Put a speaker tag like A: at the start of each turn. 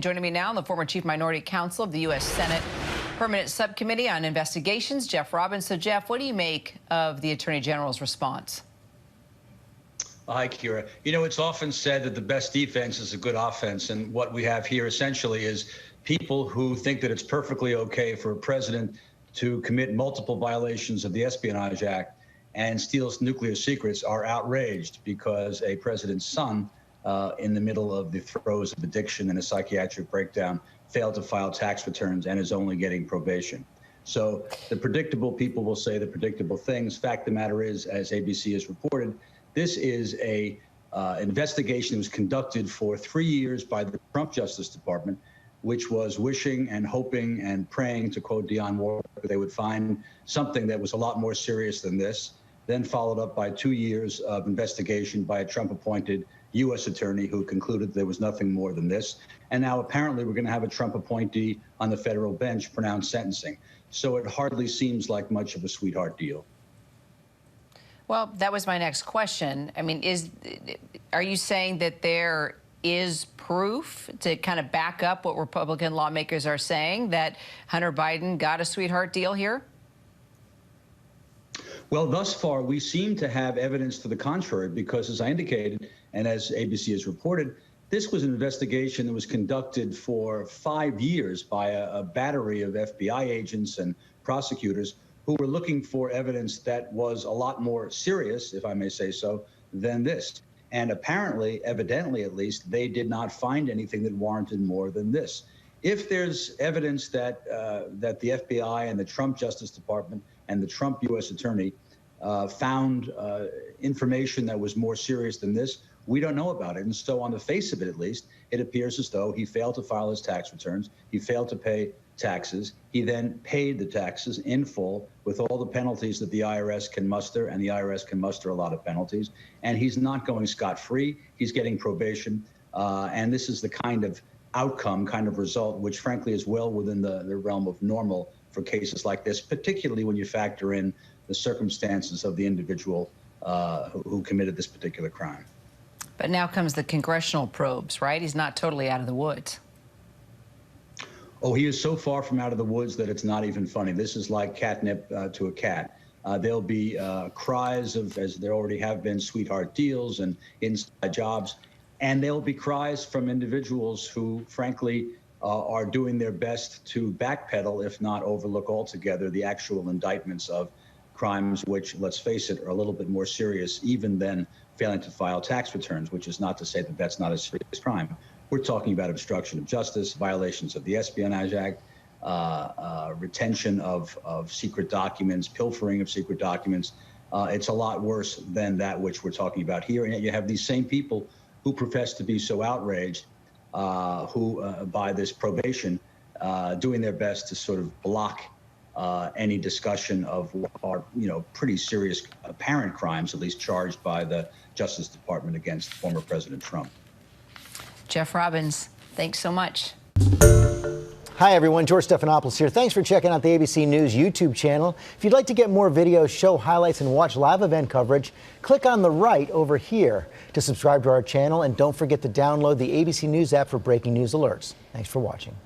A: Joining me now, the former Chief Minority Counsel of the U.S. Senate Permanent Subcommittee on Investigations, Jeff Robbins. So, Jeff, what do you make of the Attorney General's response?
B: Hi, Kira. You know, it's often said that the best defense is a good offense. And what we have here essentially is people who think that it's perfectly okay for a president to commit multiple violations of the Espionage Act and steal nuclear secrets are outraged because a president's son, in the middle of the throes of addiction and a psychiatric breakdown, failed to file tax returns and is only getting probation. So the predictable people will say the predictable things. Fact of the matter is, as ABC has reported, this is a investigation that was conducted for 3 years by the Trump Justice Department, which was wishing and hoping and praying, to quote Dionne Warwick, that they would find something that was a lot more serious than this, then followed up by 2 years of investigation by a Trump-appointed U.S. attorney who concluded there was nothing more than this. And now apparently we're going to have a Trump appointee on the federal bench pronounce sentencing. So it hardly seems like much of a sweetheart deal.
A: Well, that was my next question. I mean, are you saying that there is proof to kind of back up what Republican lawmakers are saying, that Hunter Biden got a sweetheart deal here?
B: Well, thus far, we seem to have evidence to the contrary, because as I indicated, and as ABC has reported, this was an investigation that was conducted for 5 years by a battery of FBI agents and prosecutors who were looking for evidence that was a lot more serious, if I may say so, than this. And apparently, evidently at least, they did not find anything that warranted more than this. If there's evidence that that the FBI and the Trump Justice Department and the Trump U.S. Attorney found information that was more serious than this, we don't know about it. And so on the face of it, at least, it appears as though he failed to file his tax returns. He failed to pay taxes. He then paid the taxes in full with all the penalties that the IRS can muster, and the IRS can muster a lot of penalties. And he's not going scot-free. He's getting probation. And this is the kind of outcome, kind of result, which frankly is well within the realm of normal for cases like this, particularly when you factor in the circumstances of the individual who committed this particular crime.
A: But now comes the congressional probes, right? He's not totally out of the woods.
B: Oh, he is so far from out of the woods that it's not even funny. This is like catnip to a cat. There'll be cries of, as there already have been, sweetheart deals and inside jobs. And there'll be cries from individuals who, frankly, are doing their best to backpedal, if not overlook altogether, the actual indictments of crimes which, let's face it, are a little bit more serious even than failing to file tax returns, which is not to say that that's not a serious crime. We're talking about obstruction of justice, violations of the Espionage Act, retention of secret documents, pilfering of secret documents. It's a lot worse than that which we're talking about here. And yet you have these same people who profess to be so outraged by this probation, doing their best to sort of block any discussion of what are, pretty serious apparent crimes, at least charged by the Justice Department against former President Trump.
A: Jeff Robbins, thanks so much.
C: Hi, everyone. George Stephanopoulos here. Thanks for checking out the ABC News YouTube channel. If you'd like to get more videos, show highlights, and watch live event coverage, click on the right over here to subscribe to our channel. And don't forget to download the ABC News app for breaking news alerts. Thanks for watching.